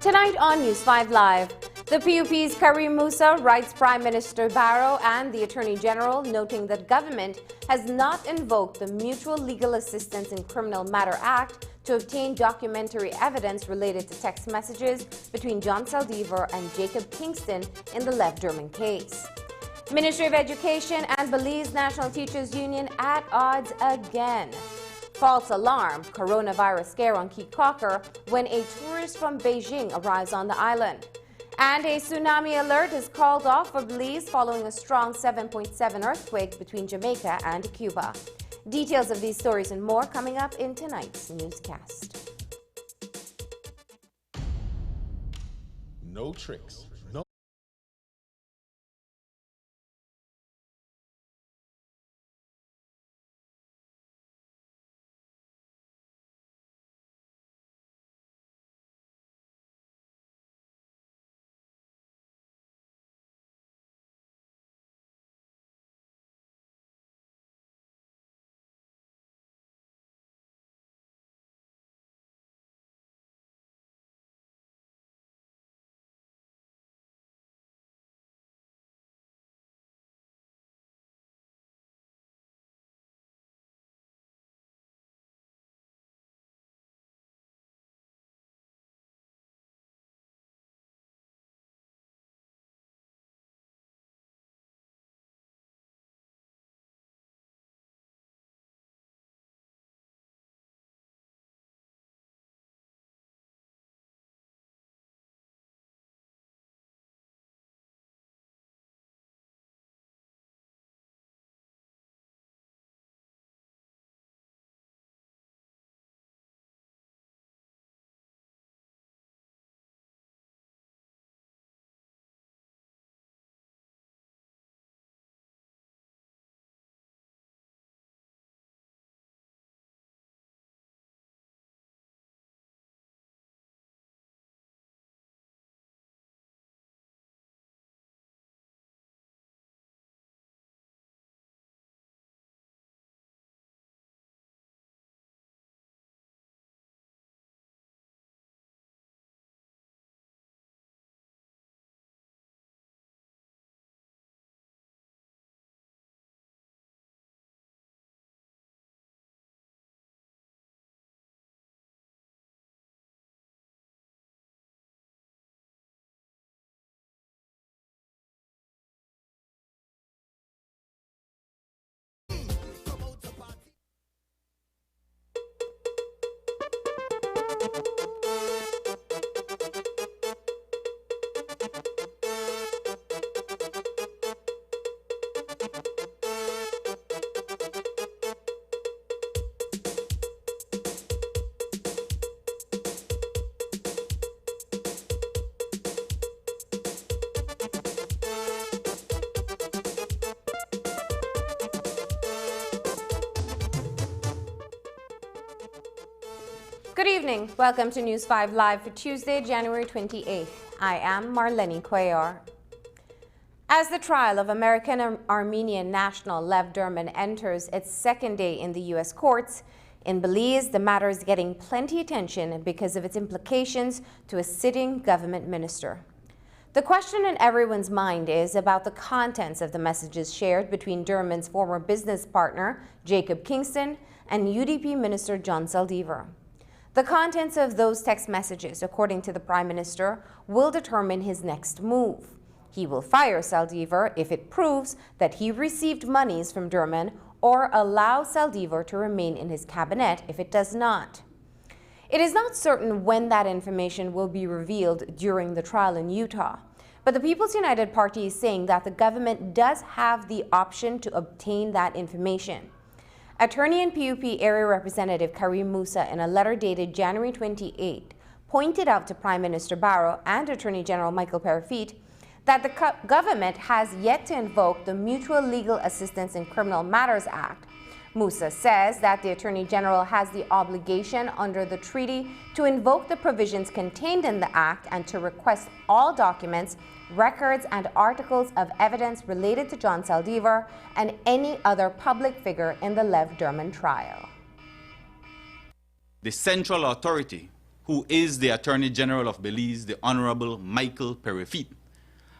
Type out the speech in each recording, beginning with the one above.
Tonight on News 5 Live, the PUP's Karim Musa writes Prime Minister Barrow and the Attorney General, noting that government has not invoked the Mutual Legal Assistance in Criminal Matter Act to obtain documentary evidence related to text messages between John Saldivar and Jacob Kingston in the Lev Derman case. Ministry of Education and Belize National Teachers Union at odds again. False alarm, coronavirus scare on Cape Cocker when a tourist from Beijing arrives on the island. And a tsunami alert is called off for Belize following a strong 7.7 earthquake between Jamaica and Cuba. Details of these stories and more coming up in tonight's newscast. No tricks. Good evening. Welcome to News 5 Live for Tuesday, January 28th. I am Marlene Cuellar. As the trial of American-Armenian national Lev Derman enters its second day in the U.S. courts, in Belize, the matter is getting plenty attention because of its implications to a sitting government minister. The question in everyone's mind is about the contents of the messages shared between Derman's former business partner, Jacob Kingston, and UDP Minister John Saldivar. The contents of those text messages, according to the Prime Minister, will determine his next move. He will fire Saldivar if it proves that he received monies from Derman, or allow Saldivar to remain in his cabinet if it does not. It is not certain when that information will be revealed during the trial in Utah, but the People's United Party is saying that the government does have the option to obtain that information. Attorney and PUP Area Representative Karim Musa, in a letter dated January 28, pointed out to Prime Minister Barrow and Attorney General Michael Parafit that the government has yet to invoke the Mutual Legal Assistance in Criminal Matters Act. Musa says that the Attorney General has the obligation under the treaty to invoke the provisions contained in the Act and to request all documents, records, and articles of evidence related to John Saldivar and any other public figure in the Lev Derman trial. The central authority, who is the Attorney General of Belize, the Honorable Michael Parafit,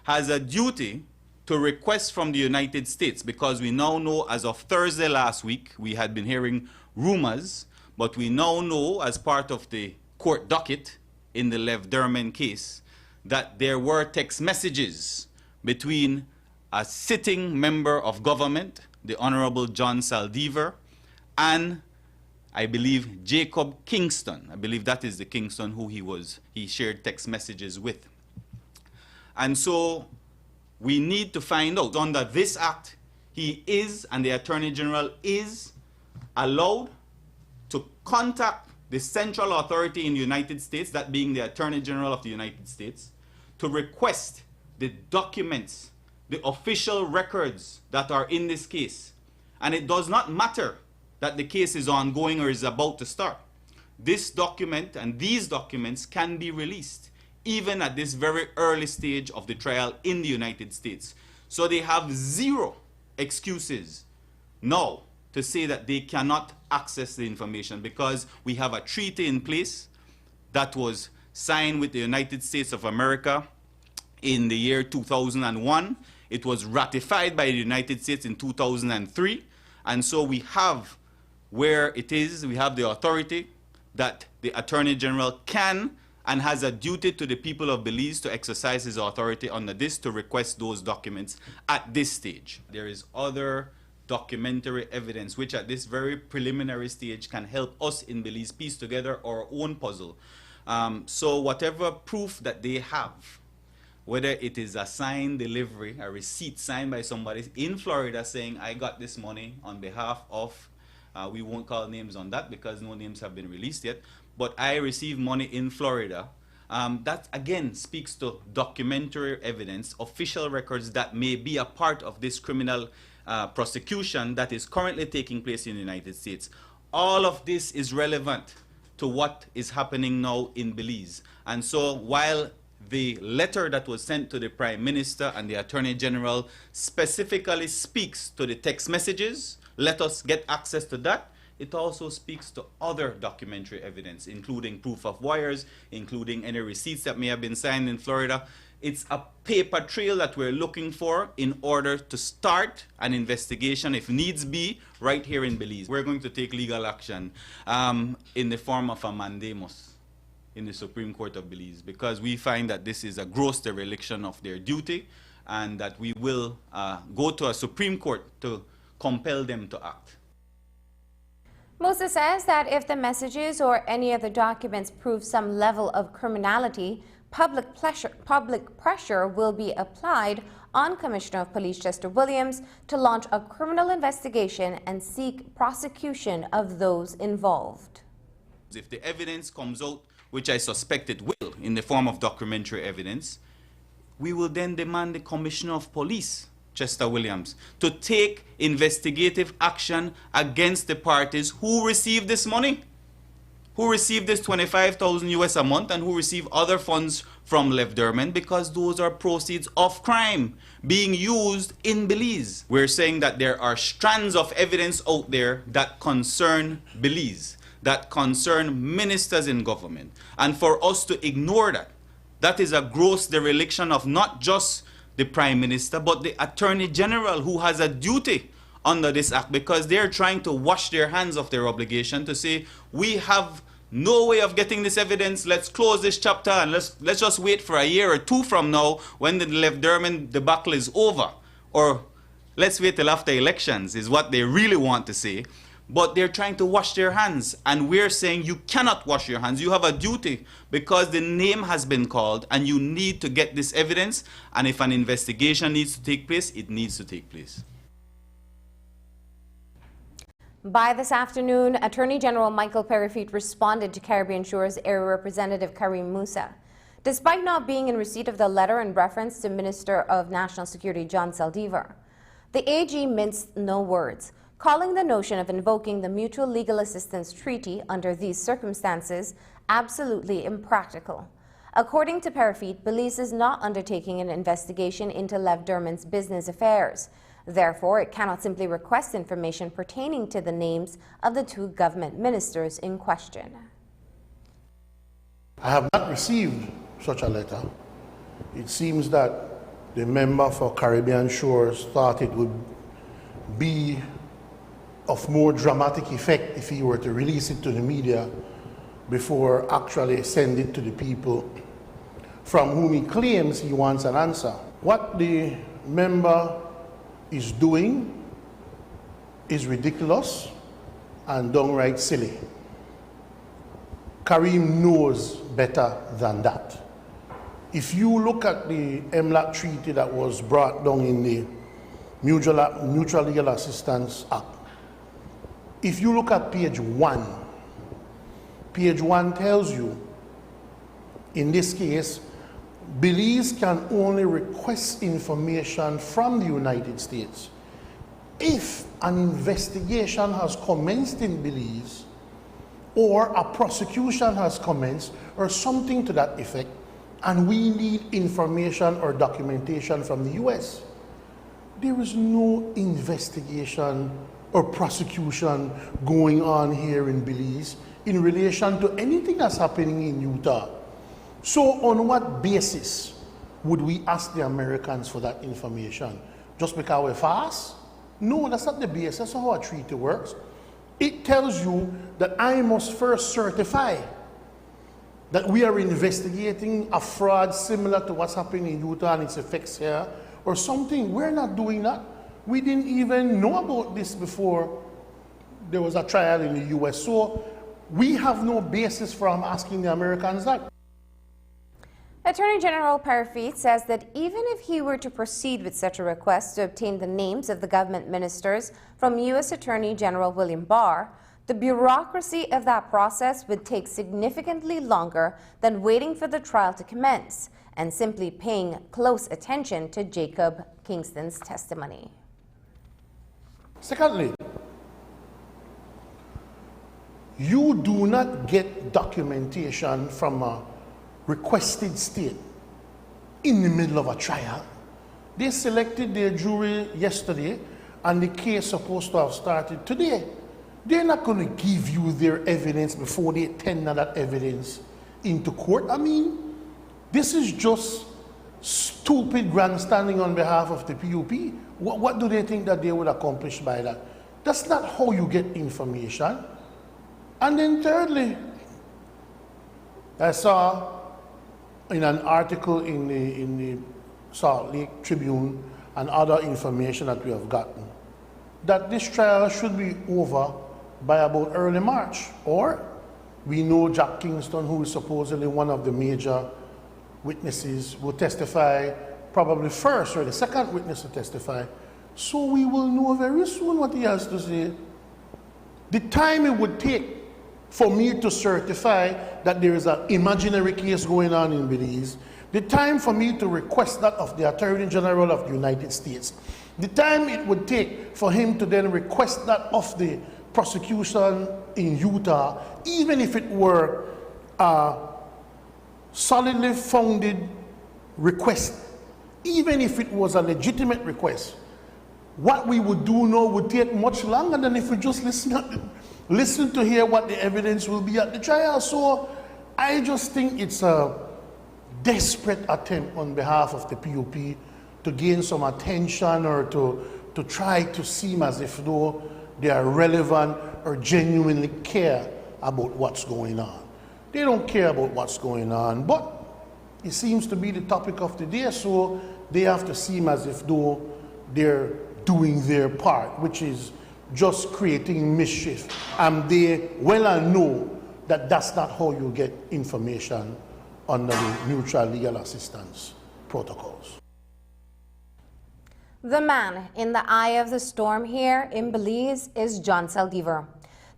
has a duty to request from the United States, because we now know, as of Thursday last week, we had been hearing rumors, but we now know, as part of the court docket in the Lev Derman case, that there were text messages between a sitting member of government, the Honorable John Saldivar, and I believe Jacob Kingston. I believe that is the Kingston who he shared text messages with. And so we need to find out, under this act, he is, and the Attorney General is, allowed to contact the central authority in the United States, that being the Attorney General of the United States, to request the documents, the official records that are in this case. And it does not matter that the case is ongoing or is about to start. This document and these documents can be released even at this very early stage of the trial in the United States. So they have zero excuses now to say that they cannot access the information, because we have a treaty in place that was signed with the United States of America in the year 2001. It was ratified by the United States in 2003. And so we have where it is, we have the authority that the Attorney General can and has a duty to the people of Belize to exercise his authority under this to request those documents at this stage. There is other documentary evidence which at this very preliminary stage can help us in Belize piece together our own puzzle. So whatever proof that they have, whether it is a signed delivery, a receipt signed by somebody in Florida saying, I got this money on behalf of, we won't call names on that because no names have been released yet, but I received money in Florida. That again speaks to documentary evidence, official records that may be a part of this criminal prosecution that is currently taking place in the United States. All of this is relevant to what is happening now in Belize. And so while the letter that was sent to the Prime Minister and the Attorney General specifically speaks to the text messages, let us get access to that, it also speaks to other documentary evidence, including proof of wires, including any receipts that may have been signed in Florida. It's a paper trail that we're looking for in order to start an investigation, if needs be, right here in Belize. We're going to take legal action in the form of a mandamus in the Supreme Court of Belize, because we find that this is a gross dereliction of their duty, and that we will go to a Supreme Court to compel them to act. Musa says that if the messages or any other documents prove some level of criminality, public pressure will be applied on Commissioner of Police Chester Williams to launch a criminal investigation and seek prosecution of those involved. If the evidence comes out, which I suspect it will, in the form of documentary evidence, we will then demand the Commissioner of Police, Chester Williams, to take investigative action against the parties who received this money. who receive this 25,000 US a month and who receive other funds from Lev Derman, because those are proceeds of crime being used in Belize. We're saying that there are strands of evidence out there that concern Belize, that concern ministers in government. And for us to ignore that, that is a gross dereliction of not just the Prime Minister, but the Attorney General, who has a duty under this act, because they're trying to wash their hands of their obligation to say, we have no way of getting this evidence, let's close this chapter and let's just wait for a year or two from now when the Lev Derman debacle is over. Or let's wait till after elections is what they really want to say. But they're trying to wash their hands, and we're saying you cannot wash your hands. You have a duty, because the name has been called and you need to get this evidence, and if an investigation needs to take place, it needs to take place. By this afternoon, Attorney General Michael Perifit responded to Caribbean Shore's Area Representative Karim Musa. Despite not being in receipt of the letter in reference to Minister of National Security John Saldivar, the AG minced no words, calling the notion of invoking the Mutual Legal Assistance Treaty under these circumstances absolutely impractical. According to Perifit, Belize is not undertaking an investigation into Lev Derman's business affairs. Therefore, it cannot simply request information pertaining to the names of the two government ministers in question. I have not received such a letter. It seems that the member for Caribbean Shores thought it would be of more dramatic effect if he were to release it to the media before actually send it to the people from whom he claims he wants an answer. What the member is doing is ridiculous and downright silly. Karim knows better than that. If you look at the MLAT treaty that was brought down in the Mutual Legal Assistance Act, if you look at page 1 tells you, in this case, Belize can only request information from the United States if an investigation has commenced in Belize or a prosecution has commenced or something to that effect, and we need information or documentation from the US. There is no investigation or prosecution going on here in Belize in relation to anything that's happening in Utah. So on what basis would we ask the Americans for that information? Just because we're fast? No, that's not the basis. That's not how a treaty works. It tells you that I must first certify that we are investigating a fraud similar to what's happening in Utah and its effects here, or something. We're not doing that. We didn't even know about this before there was a trial in the US. So we have no basis for asking the Americans that. Attorney General Perifit says that even if he were to proceed with such a request to obtain the names of the government ministers from U.S. Attorney General William Barr, the bureaucracy of that process would take significantly longer than waiting for the trial to commence and simply paying close attention to Jacob Kingston's testimony. Secondly, you do not get documentation from a requested state in the middle of a trial. They selected their jury yesterday and the case is supposed to have started today. They're not going to give you their evidence before they tender that evidence into court. I mean, this is just stupid grandstanding on behalf of the PUP. What do they think that they would accomplish by that? That's not how you get information. And then thirdly, I saw in an article in the Salt Lake Tribune and other information that we have gotten, that this trial should be over by about early March. Or we know Jack Kingston, who is supposedly one of the major witnesses, will testify probably first, or the second witness to testify. So we will know very soon what he has to say. The time it would take for me to certify that there is an imaginary case going on in Belize, the time for me to request that of the Attorney General of the United States, the time it would take for him to then request that of the prosecution in Utah, even if it were a solidly founded request, even if it was a legitimate request, what we would do now would take much longer than if we just listen to hear what the evidence will be at the trial. So I just think it's a desperate attempt on behalf of the PUP to gain some attention or to try to seem as if though they are relevant or genuinely care about what's going on. They don't care about what's going on, but it seems to be the topic of the day, so they have to seem as if though they're doing their part, which is just creating mischief. And they well know that that's not how you get information under the mutual legal assistance protocols. The man in the eye of the storm here in Belize is John Saldivar.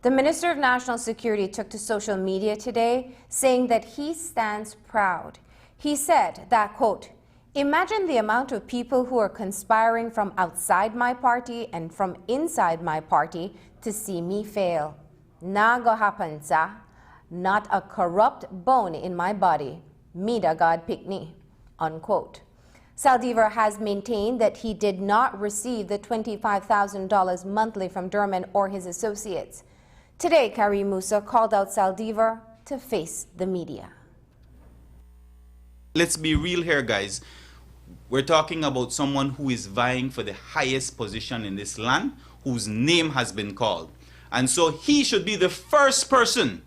The Minister of National Security took to social media today saying that he stands proud. He said that, quote, "Imagine the amount of people who are conspiring from outside my party and from inside my party to see me fail. Nah go happen, sir. Not a corrupt bone in my body. Me da God pick me," unquote. Saldivar has maintained that he did not receive the $25,000 monthly from Derman or his associates. Today, Karim Musa called out Saldivar to face the media. Let's be real here, guys. We're talking about someone who is vying for the highest position in this land, whose name has been called. And so he should be the first person.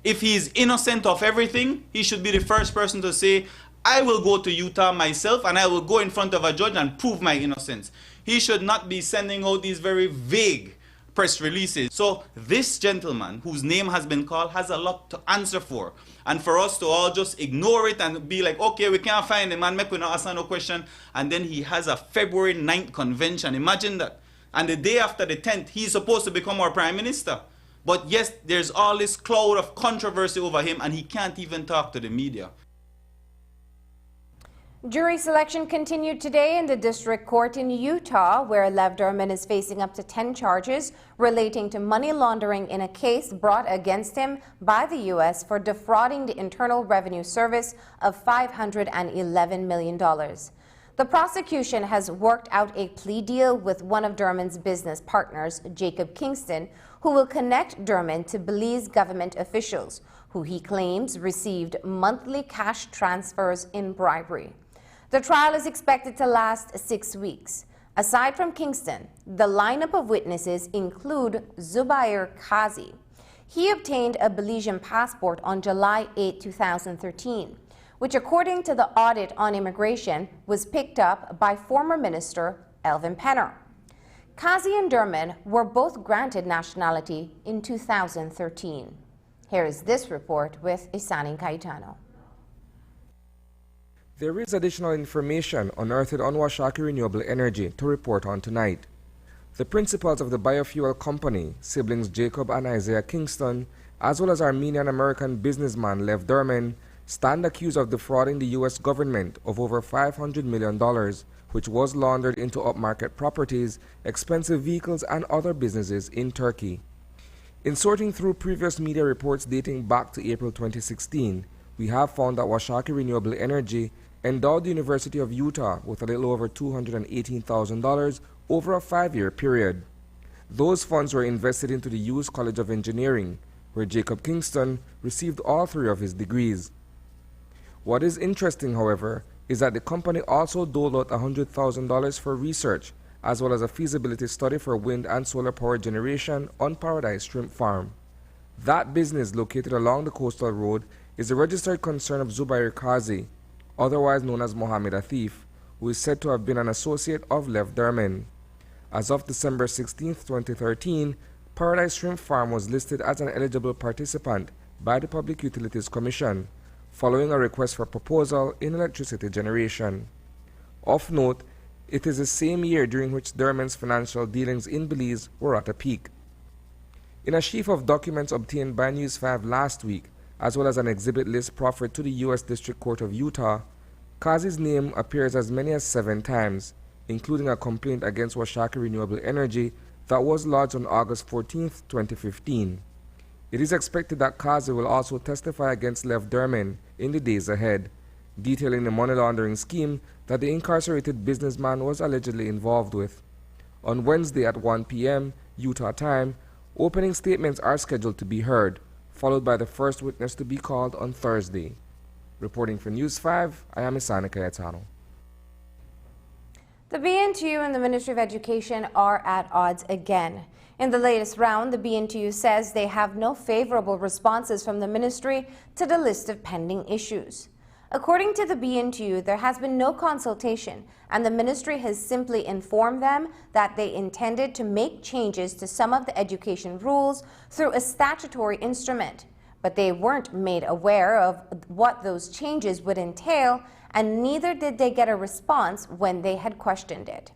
If he is innocent of everything, he should be the first person to say, I will go to Utah myself and I will go in front of a judge and prove my innocence. He should not be sending out these very vague press releases. So this gentleman, whose name has been called, has a lot to answer for. And for us to all just ignore it and be like, okay, we can't find him, man, make we not ask no question. And then he has a February 9th convention. Imagine that. And the day after the 10th, he's supposed to become our prime minister. But yes, there's all this cloud of controversy over him and he can't even talk to the media. Jury selection continued today in the district court in Utah, where Lev Derman is facing up to 10 charges relating to money laundering in a case brought against him by the U.S. for defrauding the Internal Revenue Service of $511 million. The prosecution has worked out a plea deal with one of Derman's business partners, Jacob Kingston, who will connect Derman to Belize government officials, who he claims received monthly cash transfers in bribery. The trial is expected to last 6 weeks. Aside from Kingston, the lineup of witnesses include Zubair Kazi. He obtained a Belizean passport on July 8, 2013, which, according to the audit on immigration, was picked up by former Minister Elvin Penner. Kazi and Derman were both granted nationality in 2013. Here is this report with Isani Cayetano. There is additional information unearthed on Washakie Renewable Energy to report on tonight. The principals of the biofuel company, siblings Jacob and Isaiah Kingston, as well as Armenian-American businessman Lev Derman, stand accused of defrauding the U.S. government of over $500 million, which was laundered into upmarket properties, expensive vehicles, and other businesses in Turkey. In sorting through previous media reports dating back to April 2016, we have found that Washakie Renewable Energy endowed the University of Utah with a little over $218,000 over a 5-year period. Those funds were invested into the U.S. College of Engineering, where Jacob Kingston received all 3 of his degrees. What is interesting, however, is that the company also doled out $100,000 for research, as well as a feasibility study for wind and solar power generation on Paradise Shrimp Farm. That business, located along the coastal road, is a registered concern of Zubair Kazi, otherwise known as Mohammed Atif, who is said to have been an associate of Lev Derman. As of December 16, 2013, Paradise Shrimp Farm was listed as an eligible participant by the Public Utilities Commission, following a request for proposal in electricity generation. Of note, it is the same year during which Derman's financial dealings in Belize were at a peak. In a sheaf of documents obtained by News 5 last week, as well as an exhibit list proffered to the U.S. District Court of Utah, Kazi's name appears as many as 7 times, including a complaint against Washakie Renewable Energy that was lodged on August 14, 2015. It is expected that Kazi will also testify against Lev Derman in the days ahead, detailing the money laundering scheme that the incarcerated businessman was allegedly involved with. On Wednesday at 1 p.m. Utah time, opening statements are scheduled to be heard, followed by the first witness to be called on Thursday. Reporting for News 5, I am Isani Cayetano. The BNTU and the Ministry of Education are at odds again. In the latest round, the BNTU says they have no favorable responses from the ministry to the list of pending issues. According to the BNTU, there has been no consultation, and the ministry has simply informed them that they intended to make changes to some of the education rules through a statutory instrument. But they weren't made aware of what those changes would entail, and neither did they get a response when they had questioned it.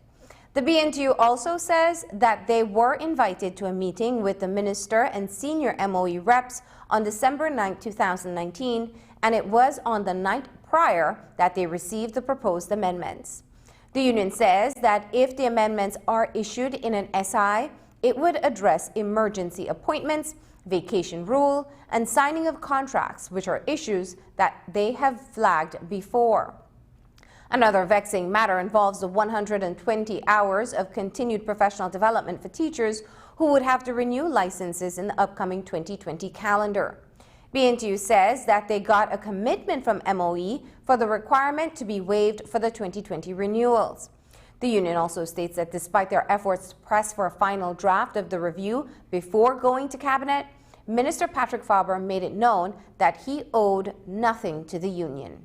The BNTU also says that they were invited to a meeting with the minister and senior MOE reps on December 9, 2019, and it was on the night prior that they received the proposed amendments. The union says that if the amendments are issued in an SI, it would address emergency appointments, vacation rule, and signing of contracts, which are issues that they have flagged before. Another vexing matter involves the 120 hours of continued professional development for teachers who would have to renew licenses in the upcoming 2020 calendar. BNTU says that they got a commitment from MOE for the requirement to be waived for the 2020 renewals. The union also states that despite their efforts to press for a final draft of the review before going to cabinet, Minister Patrick Faber made it known that he owed nothing to the union.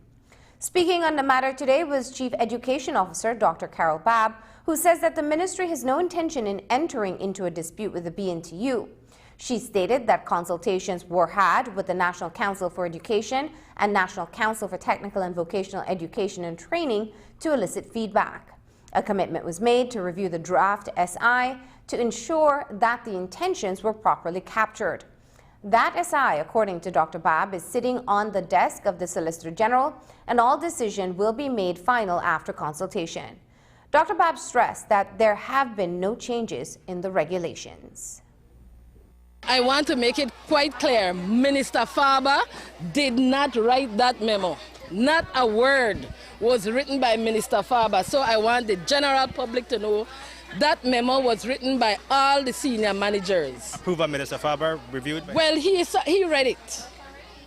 Speaking on the matter today was Chief Education Officer Dr. Carol Babb, who says that the ministry has no intention in entering into a dispute with the BNTU. She stated that consultations were had with the National Council for Education and National Council for Technical and Vocational Education and Training to elicit feedback. A commitment was made to review the draft SI to ensure that the intentions were properly captured. That SI, according to Dr. Babb, is sitting on the desk of the Solicitor General, and all decision will be made final after consultation. Dr. Babb stressed that there have been no changes in the regulations. I want to make it quite clear, Minister Faber did not write that memo. Not a word was written by Minister Faber. So I want the general public to know that memo was written by all the senior managers. Approved by Minister Faber, reviewed by... Well, he read it.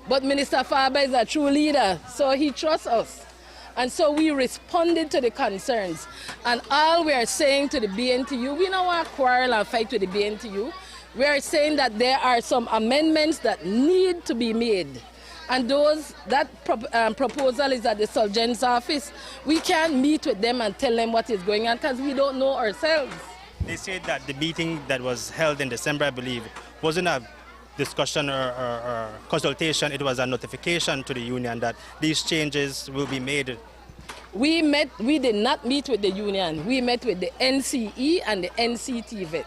But Minister Faber is a true leader, so he trusts us. And so we responded to the concerns. And all we are saying to the BNTU, we don't want to quarrel and fight with the BNTU. We are saying that there are some amendments that need to be made. And that proposal is at the Surgeon's office. We can't meet with them and tell them what is going on because we don't know ourselves. They said that the meeting that was held in December, I believe, wasn't a discussion or consultation. It was a notification to the union that these changes will be made. We did not meet with the union. We met with the NCE and the NCTVET.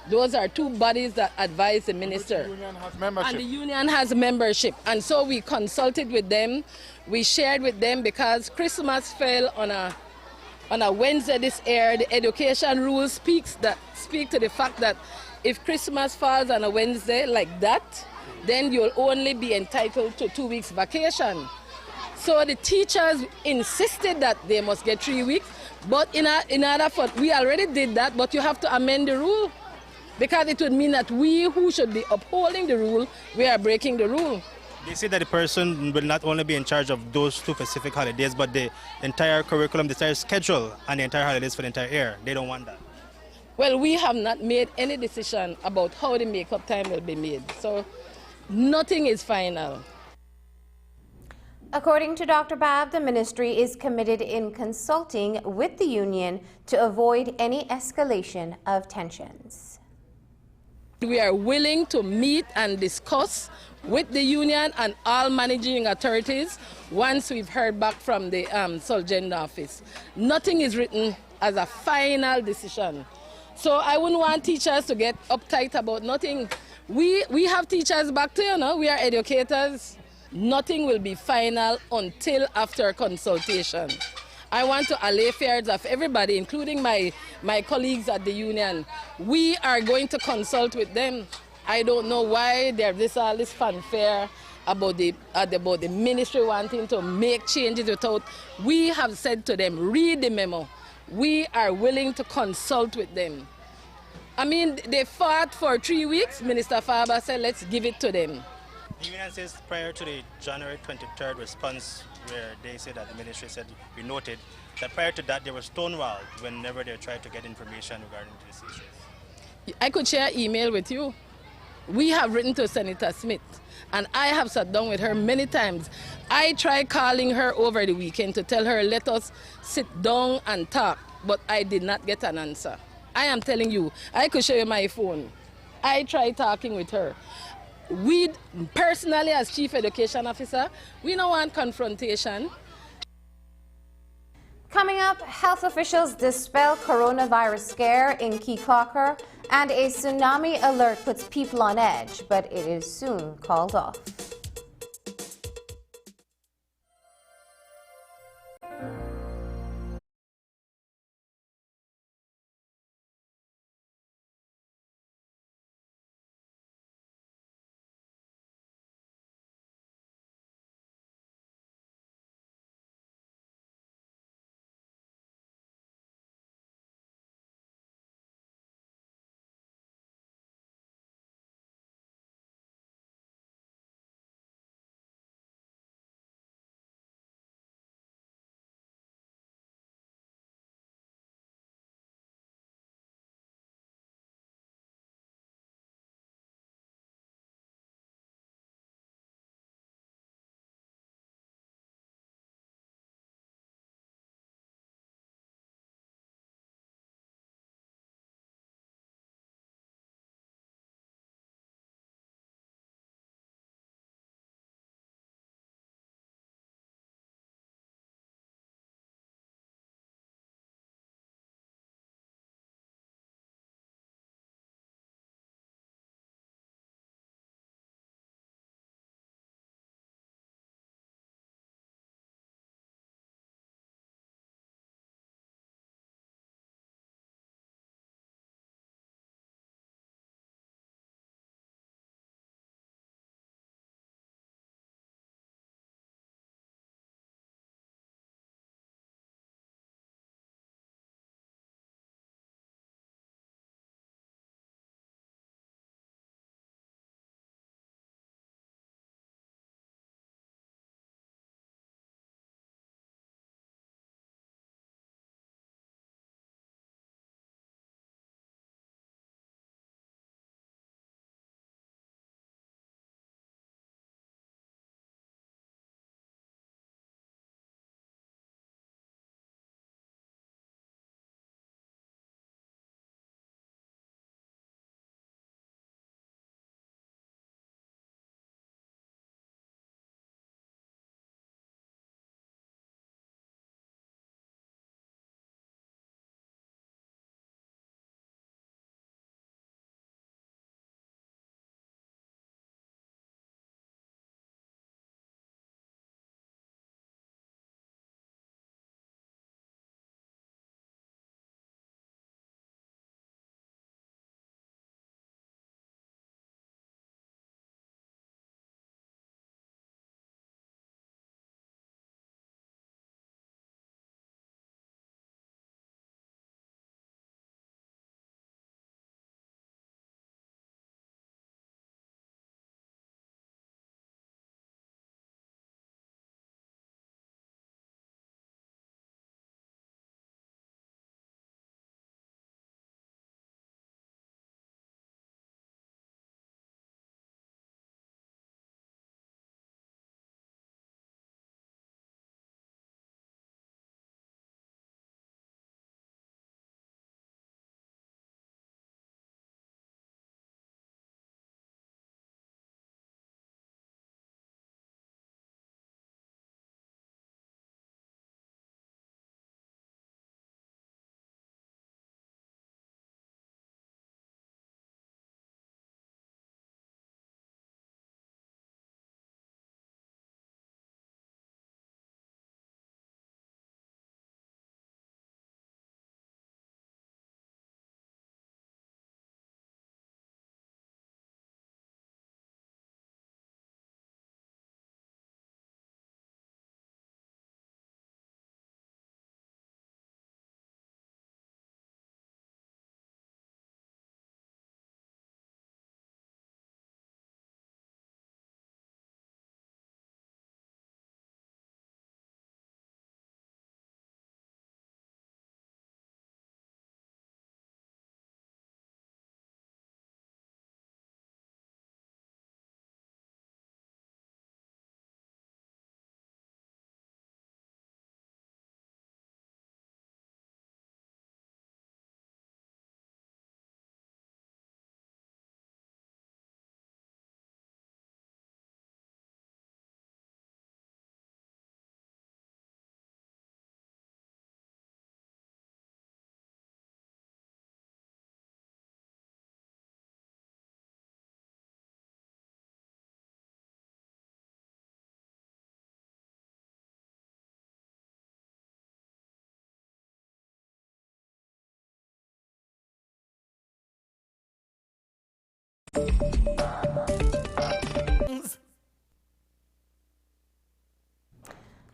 Those are two bodies that advise the minister. The union has membership. And the union has membership. And so we consulted with them. We shared with them because Christmas fell on a Wednesday this year. The education rules speak to the fact that if Christmas falls on a Wednesday like that, then you'll only be entitled to 2 weeks vacation. So the teachers insisted that they must get 3 weeks. But in order for, we already did that, but you have to amend the rule. Because it would mean that we who should be upholding the rule, we are breaking the rule. They say that the person will not only be in charge of those 2 specific holidays, but the entire curriculum, the entire schedule, and the entire holidays for the entire year. They don't want that. Well, we have not made any decision about how the makeup time will be made. So nothing is final. According to Dr. Babb, the ministry is committed in consulting with the union to avoid any escalation of tensions. We are willing to meet and discuss with the union and all managing authorities once we've heard back from the Surgeon office. Nothing is written as a final decision. So I wouldn't want teachers to get uptight about nothing. We have teachers back to, we are educators. Nothing will be final until after consultation. I want to allay fears of everybody, including my colleagues at the union. We are going to consult with them. I don't know why there's all this fanfare about the ministry wanting to make changes without. We have said to them, read the memo. We are willing to consult with them. I mean, they fought for 3 weeks. Minister Faber said, let's give it to them. The union says prior to the January 23rd response, where they said that the ministry said, we noted that prior to that they were stonewalled whenever they tried to get information regarding these issues. I could share email with you. We have written to Senator Smith, and I have sat down with her many times. I tried calling her over the weekend to tell her, let us sit down and talk, but I did not get an answer. I am telling you, I could show you my phone. I tried talking with her. We, personally, as Chief Education Officer, we don't want confrontation. Coming up, health officials dispel coronavirus scare in Key-Cocker, and a tsunami alert puts people on edge, but it is soon called off.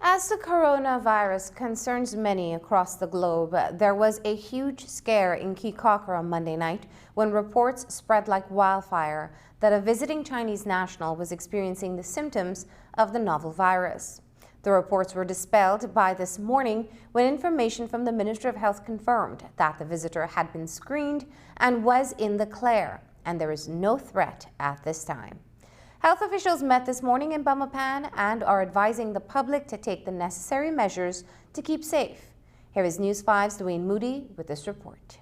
As the coronavirus concerns many across the globe, there was a huge scare in Kikokar on Monday night when reports spread like wildfire that a visiting Chinese national was experiencing the symptoms of the novel virus. The reports were dispelled by this morning when information from the Ministry of Health confirmed that the visitor had been screened and was in the clear, and there is no threat at this time. Health officials met this morning in Bamapan and are advising the public to take the necessary measures to keep safe. Here is News 5's Dwayne Moody with this report.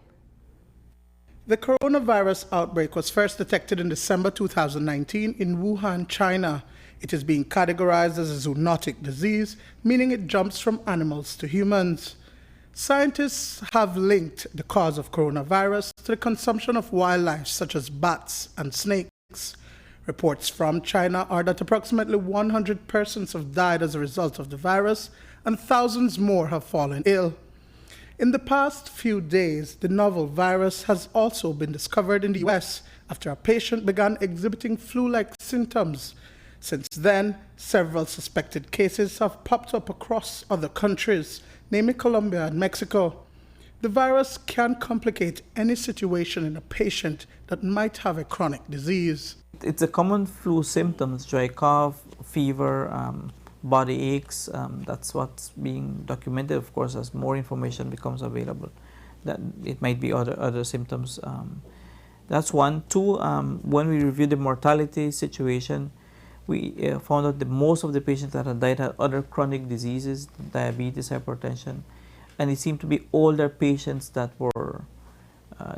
The coronavirus outbreak was first detected in December 2019 in Wuhan, China. It is being categorized as a zoonotic disease, meaning it jumps from animals to humans. Scientists have linked the cause of coronavirus to the consumption of wildlife such as bats and snakes. Reports from China are that approximately 100 persons have died as a result of the virus, and thousands more have fallen ill. In the past few days, the novel virus has also been discovered in the US after a patient began exhibiting flu-like symptoms. Since then, several suspected cases have popped up across other countries, namely Colombia and Mexico. The virus can complicate any situation in a patient that might have a chronic disease. It's a common flu symptoms, dry cough, fever, body aches. That's what's being documented, of course, as more information becomes available. That it might be other symptoms. That's one. Two, when we reviewed the mortality situation, we found out that most of the patients that had died had other chronic diseases, diabetes, hypertension, and it seemed to be older patients that were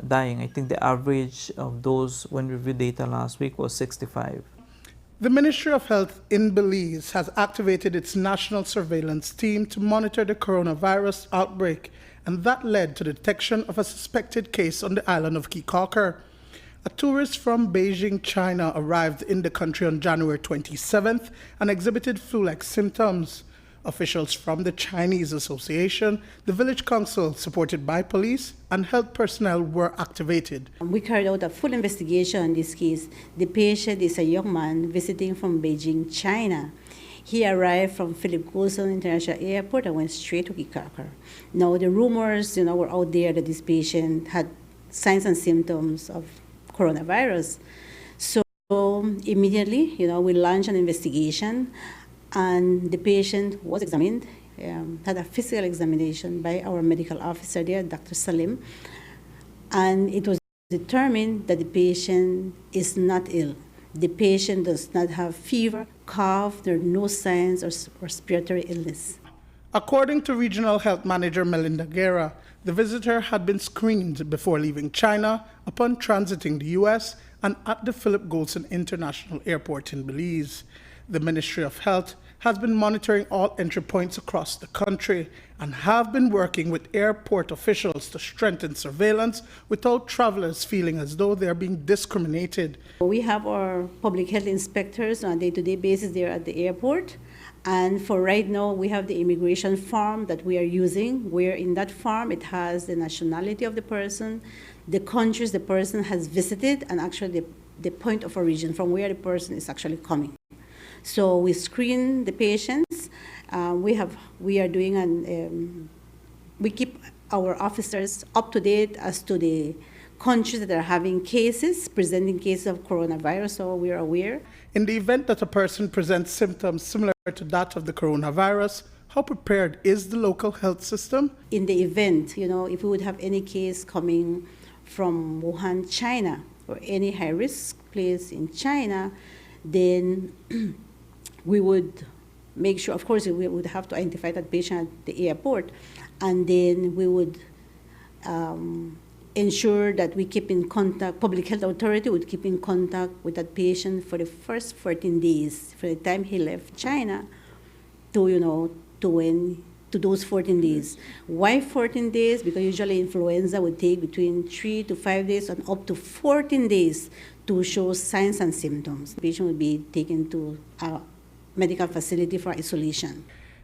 dying. I think the average of those, when we reviewed data last week, was 65. The Ministry of Health in Belize has activated its national surveillance team to monitor the coronavirus outbreak, and that led to the detection of a suspected case on the island of Kikokar. A tourist from Beijing, China arrived in the country on January 27th and exhibited flu-like symptoms. Officials from the Chinese Association, the village council, supported by police, and health personnel were activated. We carried out a full investigation on this case. The patient is a young man visiting from Beijing, China. He arrived from Philip Coulson International Airport and went straight to Kikokar. Now the rumors, were out there that this patient had signs and symptoms of coronavirus. So immediately, we launched an investigation. And the patient was examined, had a physical examination by our medical officer there, Dr. Salim, and it was determined that the patient is not ill. The patient does not have fever, cough, there are no signs of respiratory illness. According to Regional Health Manager Melinda Guerra, the visitor had been screened before leaving China upon transiting the US and at the Philip Goulson International Airport in Belize. The Ministry of Health has been monitoring all entry points across the country and have been working with airport officials to strengthen surveillance without travelers feeling as though they are being discriminated. We have our public health inspectors on a day-to-day basis there at the airport. And for right now, we have the immigration form that we are using, where in that form it has the nationality of the person, the countries the person has visited, and actually the point of origin from where the person is actually coming. So we screen the patients. We are doing we keep our officers up to date as to the countries that are having cases, presenting cases of coronavirus, so we are aware. In the event that a person presents symptoms similar to that of the coronavirus, how prepared is the local health system? In the event, if we would have any case coming from Wuhan, China, or any high-risk place in China, then we would make sure, of course, we would have to identify that patient at the airport, and then we would ensure that we keep in contact, public health authority would keep in contact with that patient for the first 14 days, from the time he left China to those 14 days. Why 14 days? Because usually influenza would take between 3 to 5 days and up to 14 days to show signs and symptoms. The patient would be taken to a medical facility for isolation.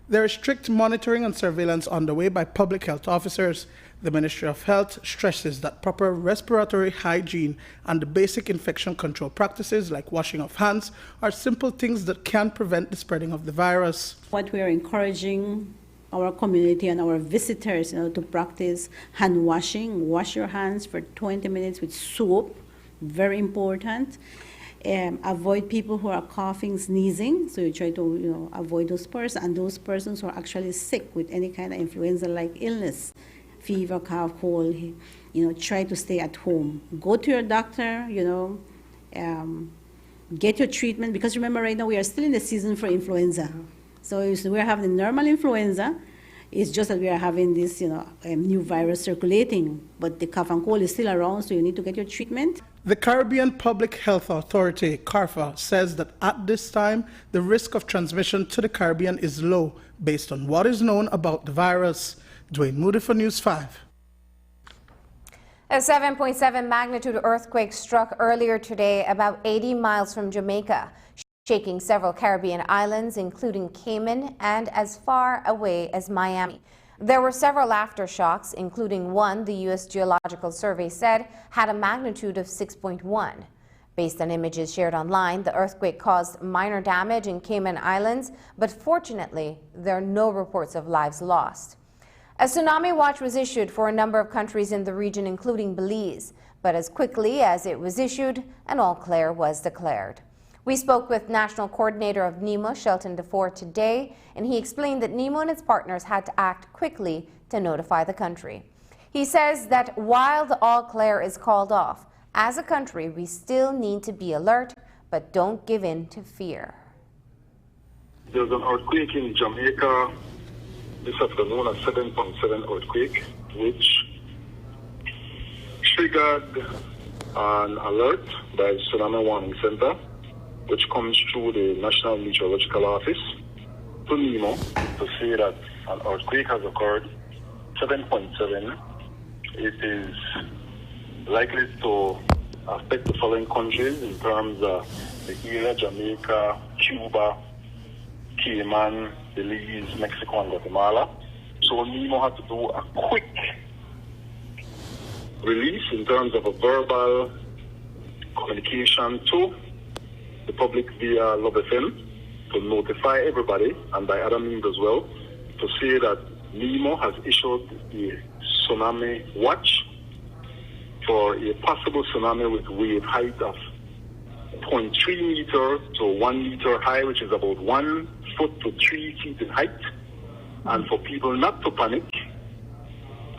There is strict monitoring and surveillance underway by public health officers. The Ministry of Health stresses that proper respiratory hygiene and the basic infection control practices like washing of hands are simple things that can prevent the spreading of the virus. What we are encouraging our community and our visitors, to practice hand washing. Wash your hands for 20 minutes with soap, very important. Avoid people who are coughing, sneezing, so you try to avoid those persons, and those persons who are actually sick with any kind of influenza-like illness, fever, cough, cold, try to stay at home. Go to your doctor, get your treatment, because remember right now we are still in the season for influenza. So we're having the normal influenza. It's just that we are having this, new virus circulating, but the cough and cold is still around, so you need to get your treatment. The Caribbean Public Health Authority, CARPHA, says that at this time, the risk of transmission to the Caribbean is low based on what is known about the virus. Dwayne Moody for News 5. A 7.7 magnitude earthquake struck earlier today about 80 miles from Jamaica, shaking several Caribbean islands, including Cayman and as far away as Miami. There were several aftershocks, including one the U.S. Geological Survey said had a magnitude of 6.1. Based on images shared online, the earthquake caused minor damage in Cayman Islands, but fortunately, there are no reports of lives lost. A tsunami watch was issued for a number of countries in the region, including Belize, but as quickly as it was issued, an all clear was declared. We spoke with National Coordinator of NEMO, Shelton DeFore, today, and he explained that NEMO and its partners had to act quickly to notify the country. He says that while the all clear is called off, as a country, we still need to be alert, but don't give in to fear. There's an earthquake in Jamaica this afternoon, a 7.7 earthquake, which triggered an alert by Tsunami Warning Center, which comes through the National Meteorological Office to NEMO to say that an earthquake has occurred, 7.7. It is likely to affect the following countries in terms of the area: Jamaica, Cuba, Cayman, Belize, Mexico, and Guatemala. So NEMO had to do a quick release in terms of a verbal communication to the public via Love FM to notify everybody, and by other means as well, to say that NEMO has issued a tsunami watch for a possible tsunami with wave height of 0.3 meter to 1 meter high, which is about 1 foot to 3 feet in height, and for people not to panic.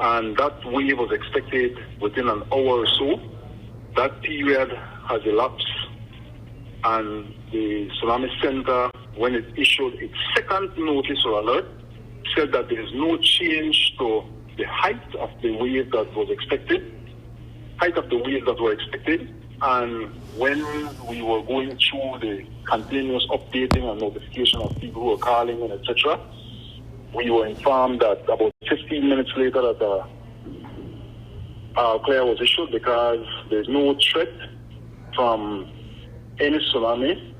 And that wave was expected within an hour or so. That period has elapsed, and the Tsunami Center, when it issued its second notice or alert, said that there is no change to the height of the wave that was expected, And when we were going through the continuous updating and notification of people who were calling in, etc., we were informed that about 15 minutes later that our clear was issued, because there's no threat from any tsunami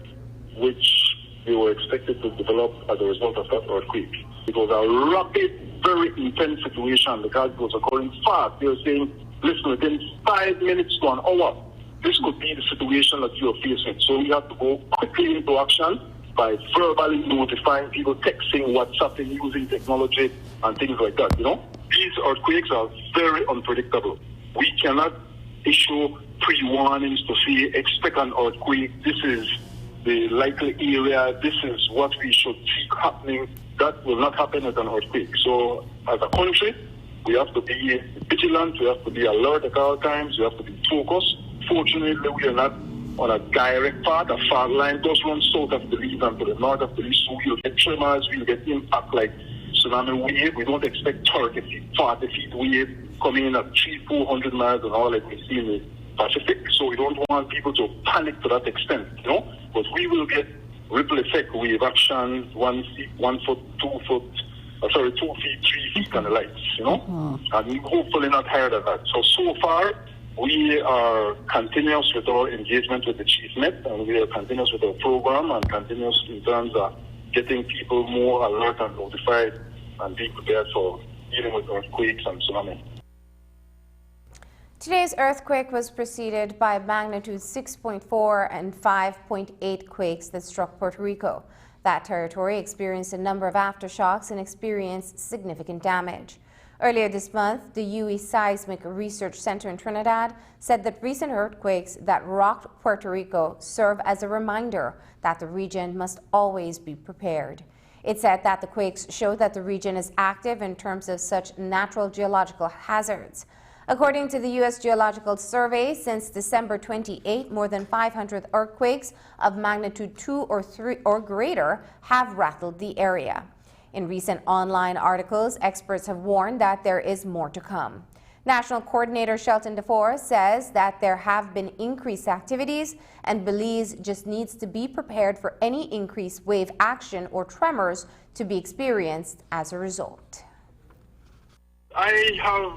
which they were expected to develop as a result of that earthquake. It was a rapid, very intense situation because it was occurring fast. They were saying, listen, within 5 minutes to an hour, this could be the situation that you are facing. So we had to go quickly into action by verbally notifying people, texting, WhatsApping, using technology and things like that, These earthquakes are very unpredictable. We cannot issue pre-warnings to say, expect an earthquake, this is the likely area, this is what we should see happening. That will not happen with an earthquake. So as a country, we have to be vigilant, we have to be alert at all times, we have to be focused. Fortunately, we are not on a direct path. A fault line does run south of Belize and to the north of Belize, so we'll get tremors, we'll get impact like tsunami wave. We don't expect 30 feet, 40 feet wave coming in at 300-400 miles an hour like we see in the Pacific. So we don't want people to panic to that extent, But we will get ripple effect wave action, 1 foot, 2 foot, 2 feet, 3 feet and the lights, And hopefully not higher than that. So far, we are continuous with our engagement with the Chief Met, and we are continuous with our program and continuous in terms of getting people more alert and notified and be prepared for dealing with earthquakes and tsunami. Today's earthquake was preceded by magnitude 6.4 and 5.8 quakes that struck Puerto Rico. That territory experienced a number of aftershocks and experienced significant damage. Earlier this month, the UE Seismic Research Center in Trinidad said that recent earthquakes that rocked Puerto Rico serve as a reminder that the region must always be prepared. It said that the quakes show that the region is active in terms of such natural geological hazards. According to the U.S. Geological Survey, since December 28, more than 500 earthquakes of magnitude 2 or 3 or greater have rattled the area. In recent online articles, experts have warned that there is more to come. National Coordinator Shelton DeFore says that there have been increased activities and Belize just needs to be prepared for any increased wave action or tremors to be experienced as a result. I have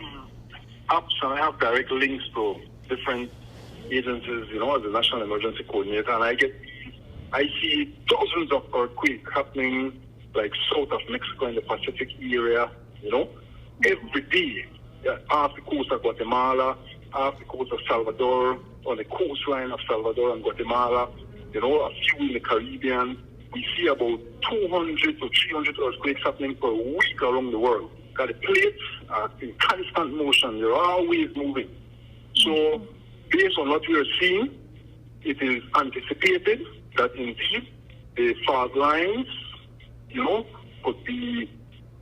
apps and I have direct links to different agencies, as a National Emergency Coordinator, and I see dozens of earthquakes happening like south of Mexico in the Pacific area, every day, off the coast of Guatemala, off the coast of Salvador, on the coastline of Salvador and Guatemala, a few in the Caribbean. We see about 200 to 300 earthquakes happening per week around the world. The plates are in constant motion. They're always moving. So based on what we are seeing, it is anticipated that indeed the fault lines, could be,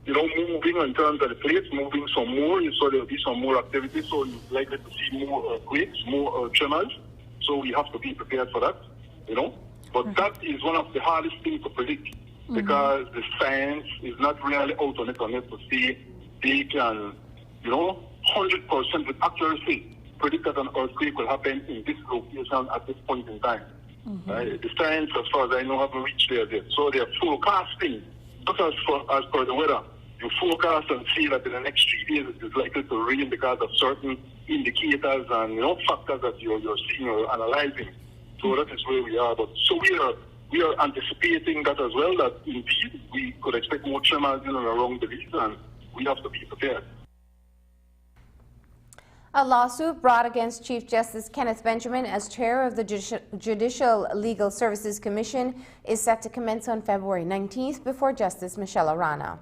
moving in terms of the plates, moving some more. So there will be some more activity. So you're likely to see more earthquakes, more tremors. So we have to be prepared for that, But that is one of the hardest things to predict. Because the science is not really out on it to see they can, 100% with accuracy predict that an earthquake will happen in this location at this point in time. Right? The science, as far as I know, haven't reached there yet. So they are forecasting, not as per the weather. You forecast and see that in the next 3 days it is likely to rain because of certain indicators and factors that you're seeing or analyzing. So that is where we are. But so we are anticipating that as well, that indeed we could expect more tremors in and around the region, and we have to be prepared. A lawsuit brought against Chief Justice Kenneth Benjamin as chair of the Judicial Legal Services Commission is set to commence on February 19th before Justice Michelle Arana.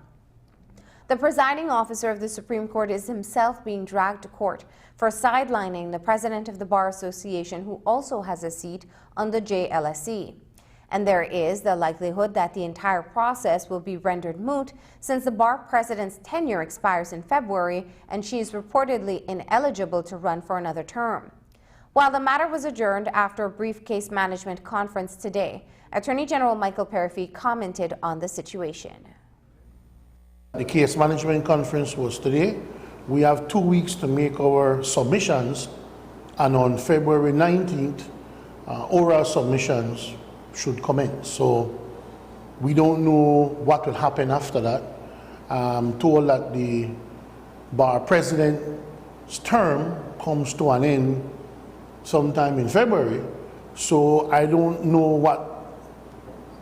The presiding officer of the Supreme Court is himself being dragged to court for sidelining the president of the Bar Association, who also has a seat on the JLSE. And there is the likelihood that the entire process will be rendered moot since the bar president's tenure expires in February and she is reportedly ineligible to run for another term. While the matter was adjourned after a brief case management conference today, Attorney General Michael Perifee commented on the situation. The case management conference was today. We have 2 weeks to make our submissions, and on February 19th, oral submissions should commence. So we don't know what will happen after that. I'm told that the bar president's term comes to an end sometime in February. So I don't know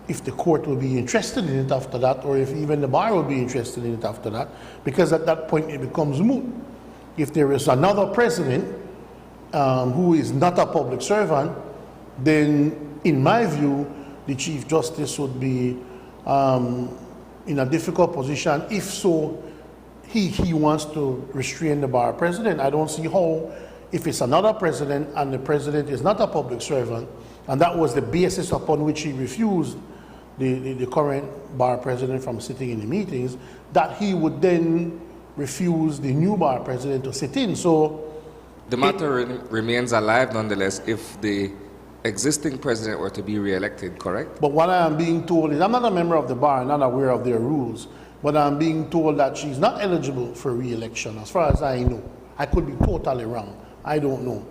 if the court will be interested in it after that, or if even the bar will be interested in it after that, because at that point it becomes moot. If there is another president who is not a public servant, then in my view, the Chief Justice would be in a difficult position if so he wants to restrain the bar president. I don't see how, if it's another president and the president is not a public servant, and that was the basis upon which he refused the current bar president from sitting in the meetings, that he would then refuse the new bar president to sit in. So the matter remains alive nonetheless if the existing president were to be re-elected, correct? But what I am being told is, I'm not a member of the bar, I'm not aware of their rules, but I'm being told that she's not eligible for re-election, as far as I know. I could be totally wrong, I don't know.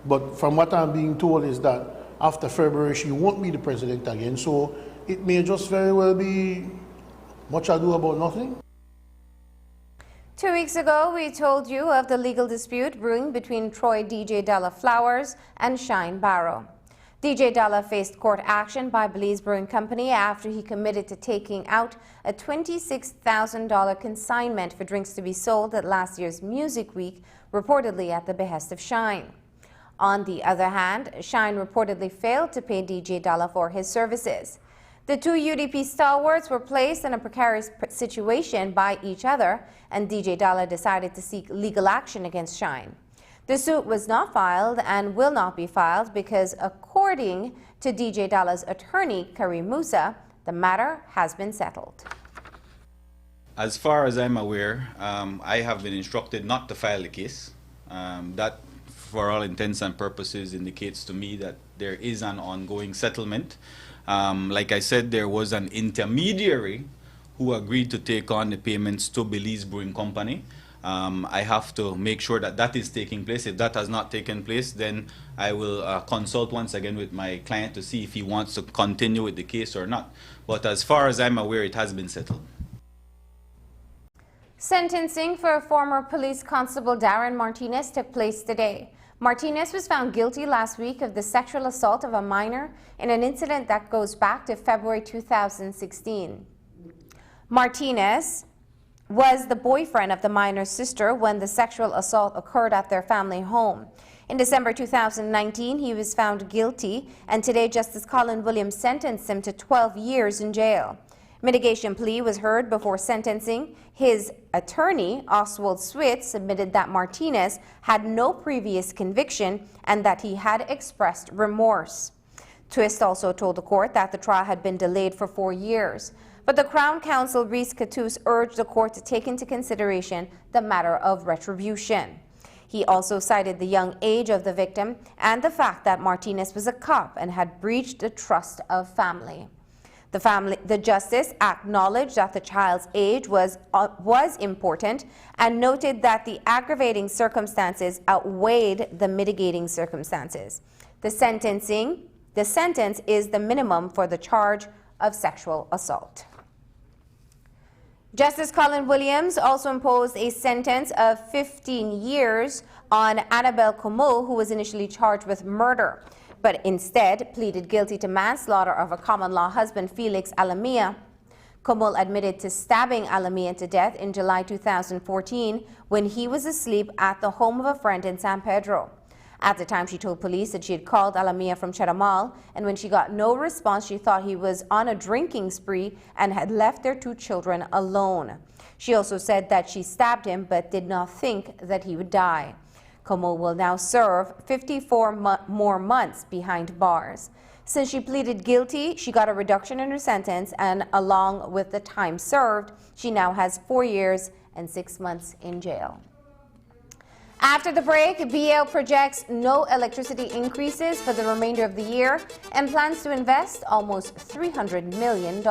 But from what I'm being told is that after February, she won't be the president again, so it may just very well be much ado about nothing. 2 weeks ago, we told you of the legal dispute brewing between Troy DJ Della Flowers and Shine Barrow. DJ Dalla faced court action by Belize Brewing Company after he committed to taking out a $26,000 consignment for drinks to be sold at last year's Music Week, reportedly at the behest of Shine. On the other hand, Shine reportedly failed to pay DJ Dalla for his services. The two UDP stalwarts were placed in a precarious situation by each other, and DJ Dalla decided to seek legal action against Shine. The suit was not filed and will not be filed because, according to DJ Dalla's attorney, Karim Musa, the matter has been settled. As far as I'm aware, I have been instructed not to file the case. That, for all intents and purposes, indicates to me that there is an ongoing settlement. Like I said, there was an intermediary who agreed to take on the payments to Belize Brewing Company. I have to make sure that that is taking place. If that has not taken place, then I will consult once again with my client to see if he wants to continue with the case or not. But as far as I'm aware, it has been settled. Sentencing for former police constable Darren Martinez took place today. Martinez was found guilty last week of the sexual assault of a minor in an incident that goes back to February 2016. Martinez was the boyfriend of the minor's sister when the sexual assault occurred at their family home. In December 2019, he was found guilty, and today Justice Colin Williams sentenced him to 12 years in jail. Mitigation plea was heard before sentencing. His attorney, Oswald Switz, admitted that Martinez had no previous conviction and that he had expressed remorse. Twist also told the court that the trial had been delayed for 4 years. But the Crown Counsel, Reese Cattouse, urged the court to take into consideration the matter of retribution. He also cited the young age of the victim and the fact that Martinez was a cop and had breached the trust of family. The justice acknowledged that the child's age was important and noted that the aggravating circumstances outweighed the mitigating circumstances. The sentence is the minimum for the charge of sexual assault. Justice Colin Williams also imposed a sentence of 15 years on Annabelle Comeau, who was initially charged with murder, but instead pleaded guilty to manslaughter of her common-law husband, Felix Alamia. Comeau admitted to stabbing Alamia to death in July 2014 when he was asleep at the home of a friend in San Pedro. At the time, she told police that she had called Alamia from Chedamal, and when she got no response, she thought he was on a drinking spree and had left their 2 children alone. She also said that she stabbed him but did not think that he would die. Comeau will now serve 54 more months behind bars. Since she pleaded guilty, she got a reduction in her sentence, and along with the time served, she now has 4 years and 6 months in jail. After the break, BL projects no electricity increases for the remainder of the year and plans to invest almost $300 million.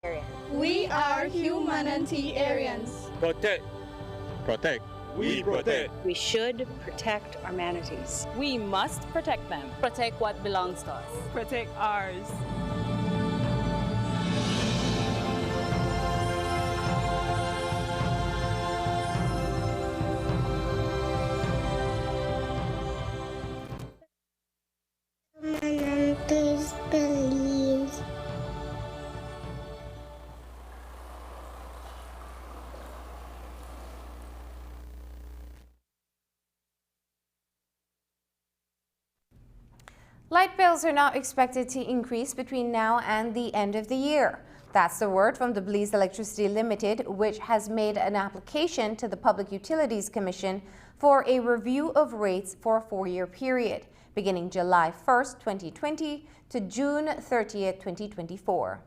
We are humanitarians. Protect. Protect. We protect. We should protect our manatees. We must protect them. Protect what belongs to us. Protect ours. Manatees believes. Light bills are not expected to increase between now and the end of the year. That's the word from the Belize Electricity Limited, which has made an application to the Public Utilities Commission for a review of rates for a 4-year period, beginning July 1st, 2020 to June 30th, 2024.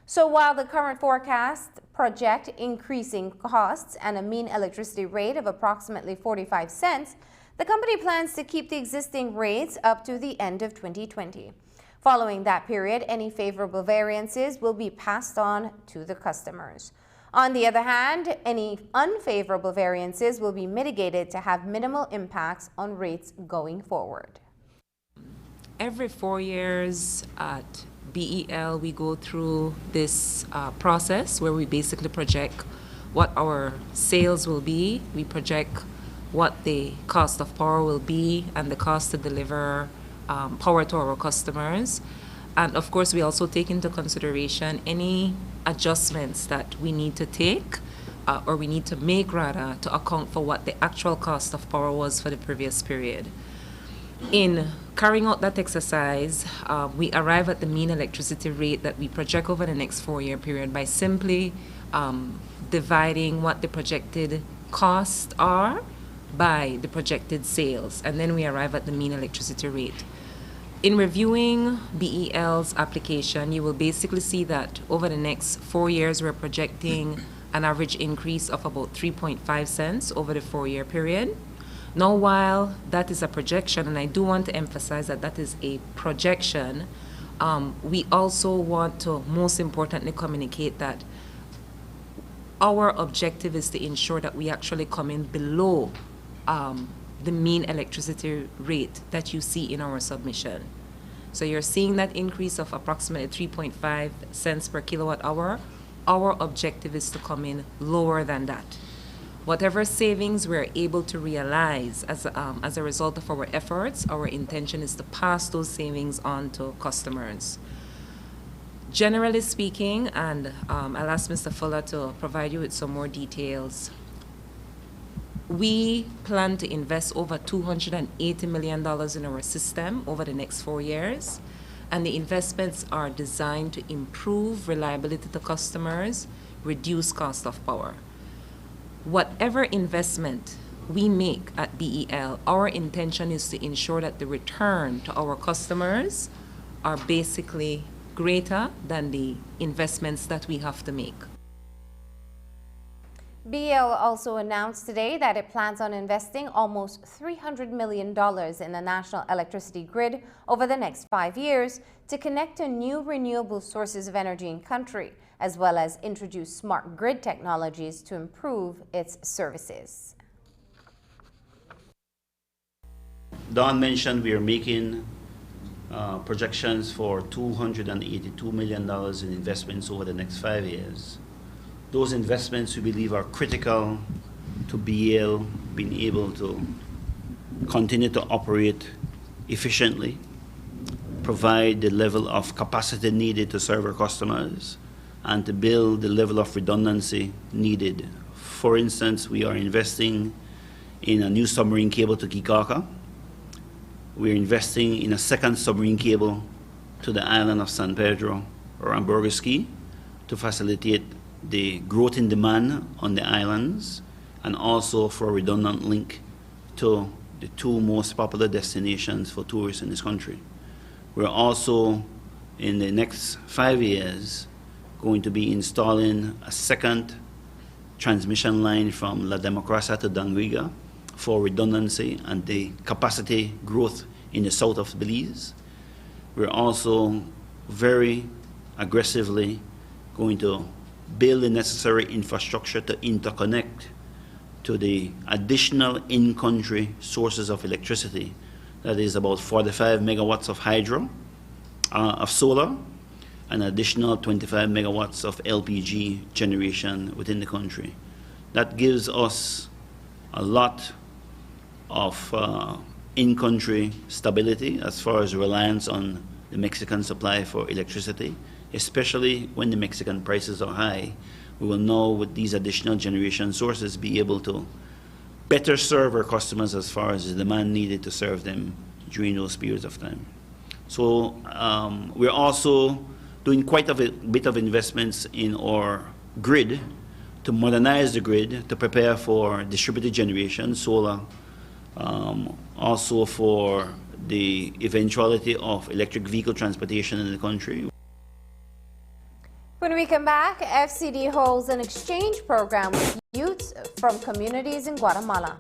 So while the current forecast project increasing costs and a mean electricity rate of approximately 45 cents, the company plans to keep the existing rates up to the end of 2020. Following that period, any favorable variances will be passed on to the customers. On the other hand, any unfavorable variances will be mitigated to have minimal impacts on rates going forward. Every 4 years at BEL, we go through this process where we basically project what our sales will be. We project what the cost of power will be and the cost to deliver power to our customers. And of course, we also take into consideration any adjustments that we need to take or we need to make rather to account for what the actual cost of power was for the previous period. In carrying out that exercise, we arrive at the mean electricity rate that we project over the next 4-year period by simply dividing what the projected costs are by the projected sales, and then we arrive at the mean electricity rate. In reviewing BEL's application, you will basically see that over the next 4 years, we're projecting an average increase of about 3.5 cents over the 4-year period. Now, while that is a projection, and I do want to emphasize that that is a projection, we also want to most importantly communicate that our objective is to ensure that we actually come in below the mean electricity rate that you see in our submission. So you're seeing that increase of approximately 3.5 cents per kilowatt hour. Our objective is to come in lower than that. Whatever savings we're able to realize as a result of our efforts, our intention is to pass those savings on to customers. Generally speaking, and I'll ask Mr. Fuller to provide you with some more details, we plan to invest over $280 million in our system over the next 4 years, and the investments are designed to improve reliability to customers, reduce cost of power. Whatever investment we make at BEL, our intention is to ensure that the return to our customers are basically greater than the investments that we have to make. BEL also announced today that it plans on investing almost $300 million in the national electricity grid over the next 5 years to connect to new renewable sources of energy in country, as well as introduce smart grid technologies to improve its services. Don mentioned we are making projections for $282 million in investments over the next 5 years. Those investments we believe are critical to BEL being able to continue to operate efficiently, provide the level of capacity needed to serve our customers, and to build the level of redundancy needed. For instance, we are investing in a new submarine cable to Kikaka. We're investing in a second submarine cable to the island of San Pedro or Ambergris Caye to facilitate the growth in demand on the islands, and also for a redundant link to the 2 most popular destinations for tourists in this country. We're also, in the next 5 years, going to be installing a second transmission line from La Democracia to Dangriga for redundancy and the capacity growth in the south of Belize. We're also very aggressively going to build the necessary infrastructure to interconnect to the additional in-country sources of electricity. That is about 45 megawatts of hydro, of solar, an additional 25 megawatts of LPG generation within the country. That gives us a lot of in-country stability as far as reliance on the Mexican supply for electricity, especially when the Mexican prices are high. We will now, with these additional generation sources, be able to better serve our customers as far as the demand needed to serve them during those periods of time. So we're also doing quite a bit of investments in our grid to modernize the grid, to prepare for distributed generation, solar, also for the eventuality of electric vehicle transportation in the country. When we come back, FCD holds an exchange program with youths from communities in Guatemala.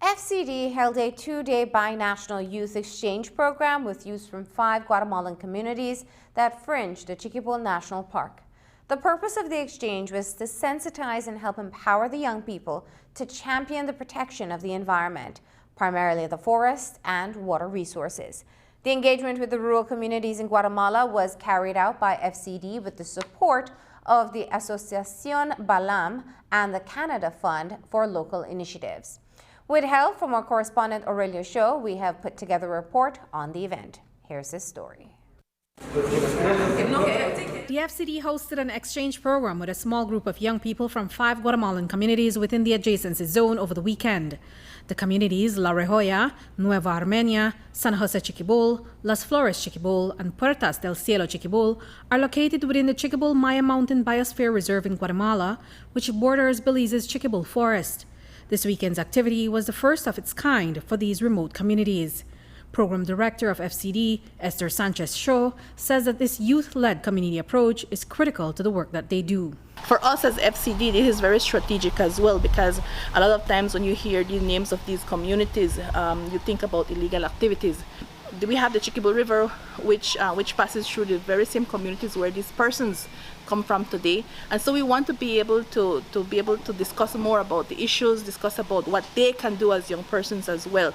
FCD held a 2-day binational youth exchange program with youth from 5 Guatemalan communities that fringe the Chiquibul National Park. The purpose of the exchange was to sensitize and help empower the young people to champion the protection of the environment, primarily the forest and water resources. The engagement with the rural communities in Guatemala was carried out by FCD with the support of the Asociación Balam and the Canada Fund for Local Initiatives. With help from our correspondent Aurelio Show, we have put together a report on the event. Here's his story. The FCD hosted an exchange program with a small group of young people from 5 Guatemalan communities within the adjacency zone over the weekend. The communities La Rejoya, Nueva Armenia, San Jose Chiquibul, Las Flores Chiquibul, and Puertas del Cielo Chiquibul are located within the Chiquibul Maya Mountain Biosphere Reserve in Guatemala, which borders Belize's Chiquibul Forest. This weekend's activity was the first of its kind for these remote communities. Program Director of FCD, Esther Sanchez Shaw, says that this youth-led community approach is critical to the work that they do. For us as FCD, this is very strategic as well, because a lot of times when you hear the names of these communities, you think about illegal activities. We have the Chiquibul River, which passes through the very same communities where these persons come from today, and so we want to be able to discuss more about the issues, discuss about what they can do as young persons as well,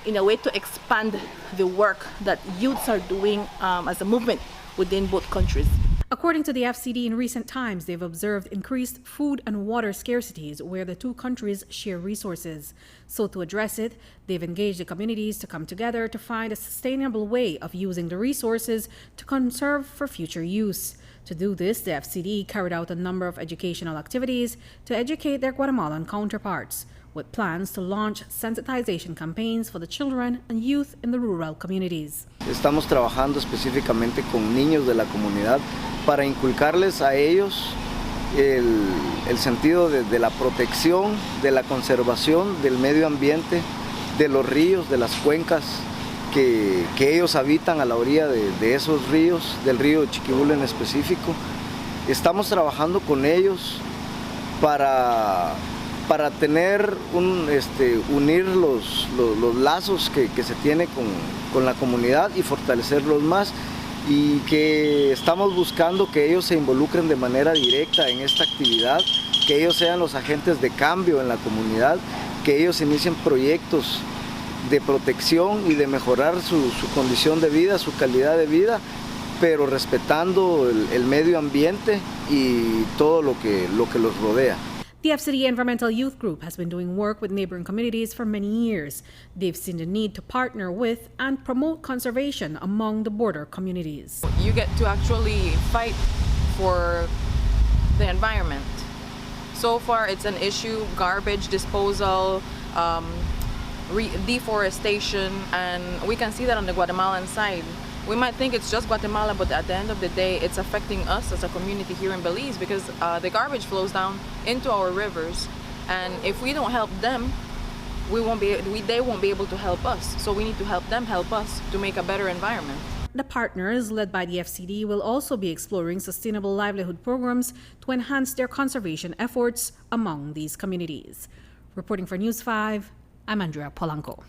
in a way to expand the work that youths are doing as a movement within both countries. According to the FCD, in recent times, they've observed increased food and water scarcities where the two countries share resources. So to address it, they've engaged the communities to come together to find a sustainable way of using the resources to conserve for future use. To do this, the FCD carried out a number of educational activities to educate their Guatemalan counterparts, with plans to launch sensitization campaigns for the children and youth in the rural communities. Estamos trabajando específicamente con niños de la comunidad para inculcarles a ellos el sentido de la protección, de la conservación del medio ambiente, de los ríos, de las cuencas que ellos habitan a la orilla de esos ríos, del río Chiquibul en específico. Estamos trabajando con ellos para tener unir los lazos que se tiene con la comunidad y fortalecerlos más, y que estamos buscando que ellos se involucren de manera directa en esta actividad, que ellos sean los agentes de cambio en la comunidad, que ellos inicien proyectos de protección y de mejorar su condición de vida, su calidad de vida, pero respetando el medio ambiente y todo lo que los rodea. The FCD Environmental Youth Group has been doing work with neighboring communities for many years. They've seen the need to partner with and promote conservation among the border communities. You get to actually fight for the environment. So far, it's an issue: garbage disposal, deforestation, and we can see that on the Guatemalan side. We might think it's just Guatemala, but at the end of the day, it's affecting us as a community here in Belize, because the garbage flows down into our rivers, and if we don't help them, they won't be able to help us. So we need to help them help us to make a better environment. The partners, led by the FCD, will also be exploring sustainable livelihood programs to enhance their conservation efforts among these communities. Reporting for News 5, I'm Andrea Polanco.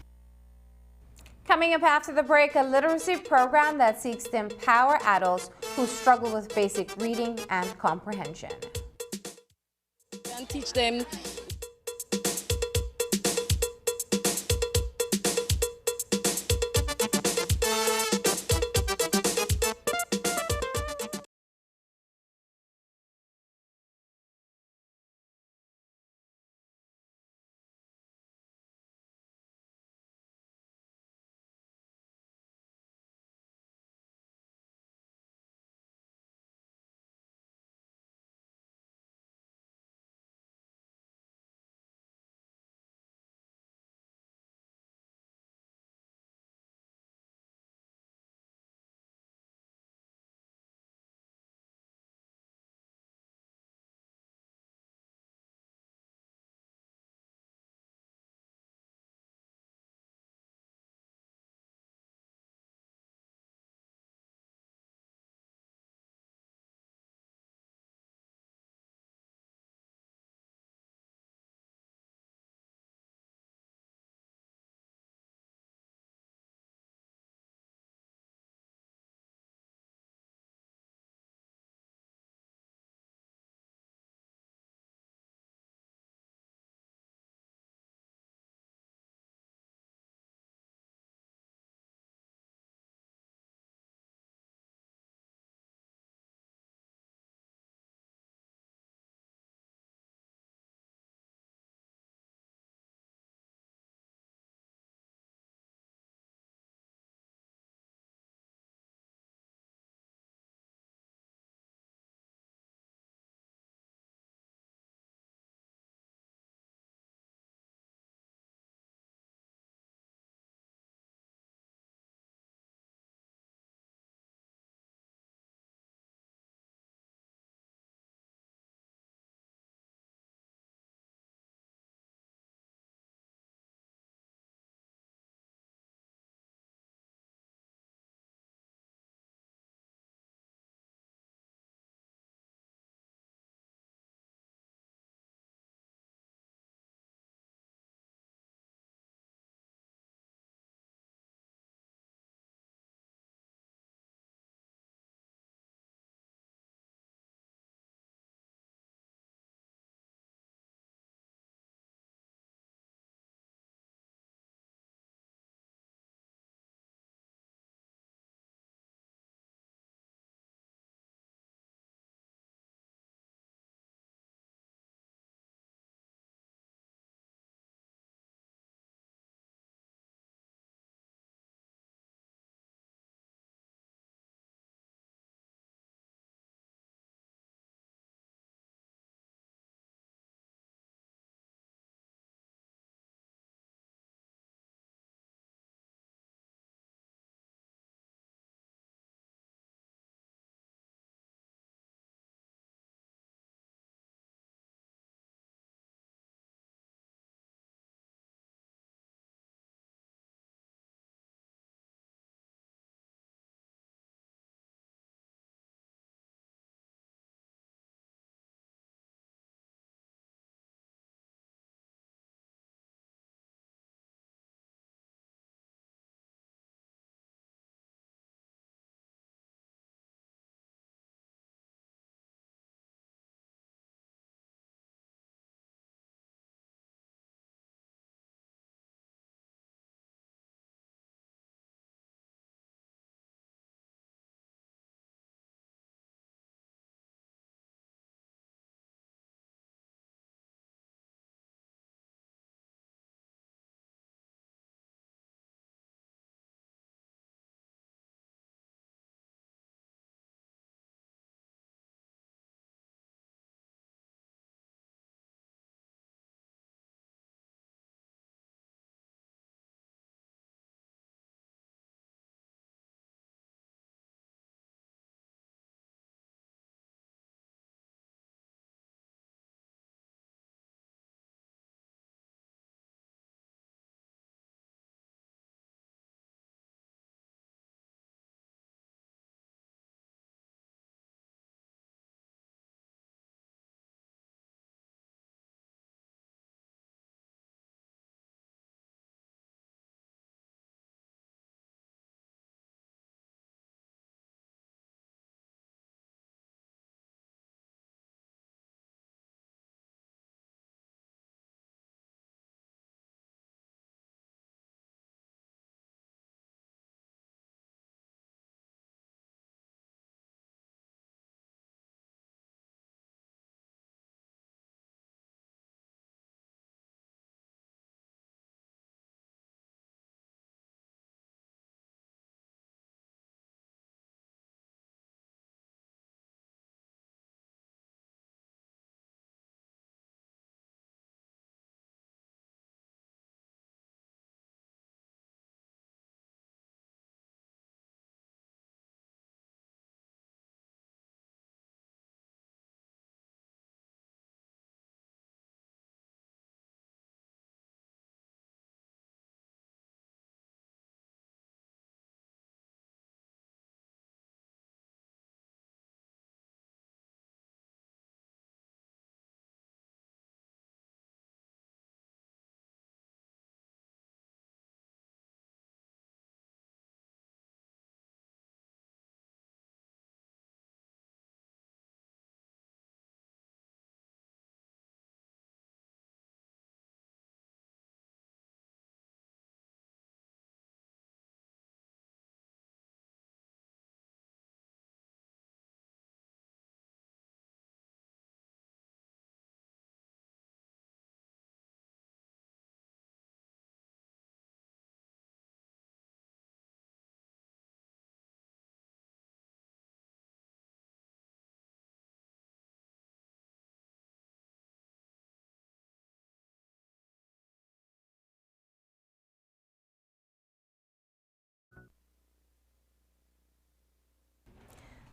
Coming up after the break, a literacy program that seeks to empower adults who struggle with basic reading and comprehension. And teach them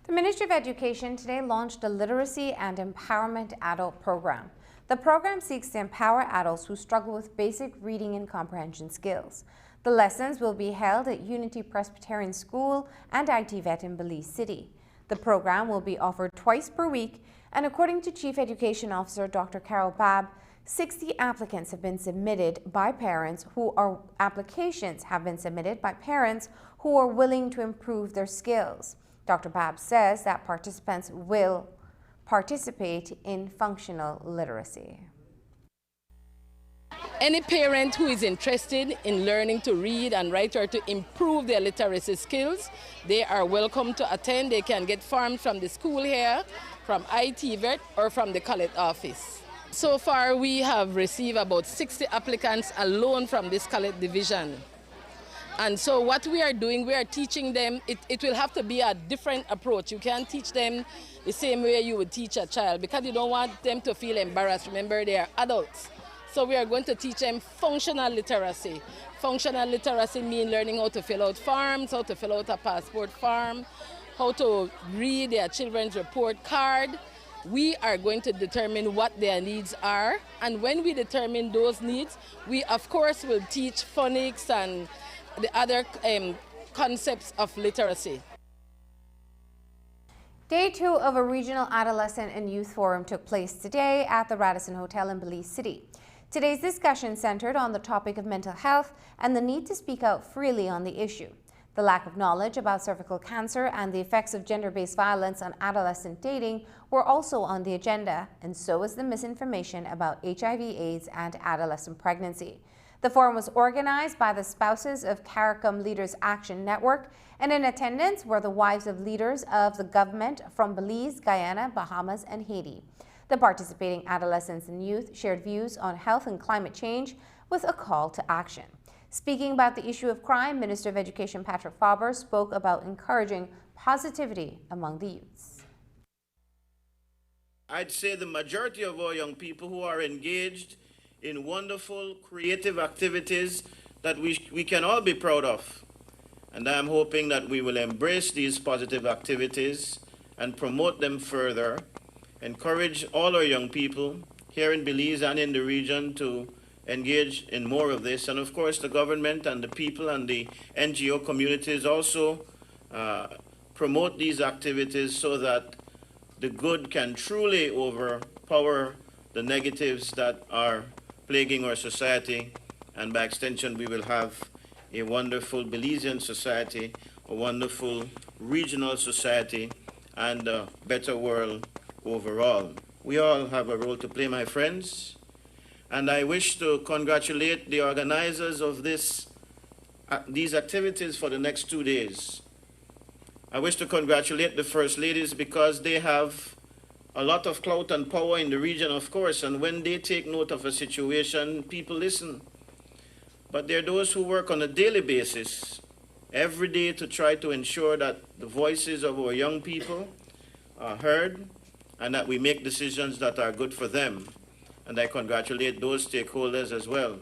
The Ministry of Education today launched a Literacy and Empowerment Adult Program. The program seeks to empower adults who struggle with basic reading and comprehension skills. The lessons will be held at Unity Presbyterian School and ITVET in Belize City. The program will be offered twice per week, and according to Chief Education Officer Dr. Carol Babb, 60 applications have been submitted by parents who are willing to improve their skills. Dr. Babb says that participants will participate in functional literacy. Any parent who is interested in learning to read and write or to improve their literacy skills, they are welcome to attend. They can get forms from the school here, from ITVET, or from the college office. So far, we have received about 60 applicants alone from this college division. And so what we are doing, we are teaching them, it will have to be a different approach. You can't teach them the same way you would teach a child because you don't want them to feel embarrassed. Remember, they are adults. So we are going to teach them functional literacy. Functional literacy means learning how to fill out forms, how to fill out a passport form, how to read their children's report card. We are going to determine what their needs are. And when we determine those needs, we of course will teach phonics and the other concepts of literacy. Day 2 of a regional adolescent and youth forum took place today at the Radisson Hotel in Belize City. Today's discussion centered on the topic of mental health and the need to speak out freely on the issue. The lack of knowledge about cervical cancer and the effects of gender-based violence on adolescent dating were also on the agenda, and so is the misinformation about HIV/AIDS and adolescent pregnancy. The forum was organized by the Spouses of CARICOM Leaders Action Network, and in attendance were the wives of leaders of the government from Belize, Guyana, Bahamas, and Haiti. The participating adolescents and youth shared views on health and climate change with a call to action. Speaking about the issue of crime, Minister of Education Patrick Faber spoke about encouraging positivity among the youths. I'd say the majority of our young people who are engaged in wonderful, creative activities that we can all be proud of. And I'm hoping that we will embrace these positive activities and promote them further, encourage all our young people here in Belize and in the region to engage in more of this. And of course, the government and the people and the NGO communities also promote these activities so that the good can truly overpower the negatives that are plaguing our society, and by extension we will have a wonderful Belizean society, a wonderful regional society, and a better world overall. We all have a role to play, my friends, and I wish to congratulate the organizers of these activities for the next 2 days. I wish to congratulate the First Ladies because they have a lot of clout and power in the region, of course, and when they take note of a situation, people listen. But there are those who work on a daily basis, every day, to try to ensure that the voices of our young people are heard and that we make decisions that are good for them. And I congratulate those stakeholders as well.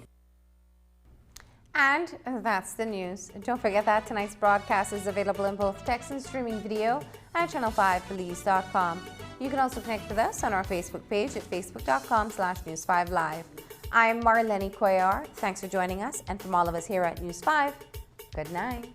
And that's the news. Don't forget that tonight's broadcast is available in both text and streaming video at channel5belize.com. You can also connect with us on our Facebook page at facebook.com/News5Live. I'm Marlene Cuellar. Thanks for joining us, and from all of us here at News 5, good night.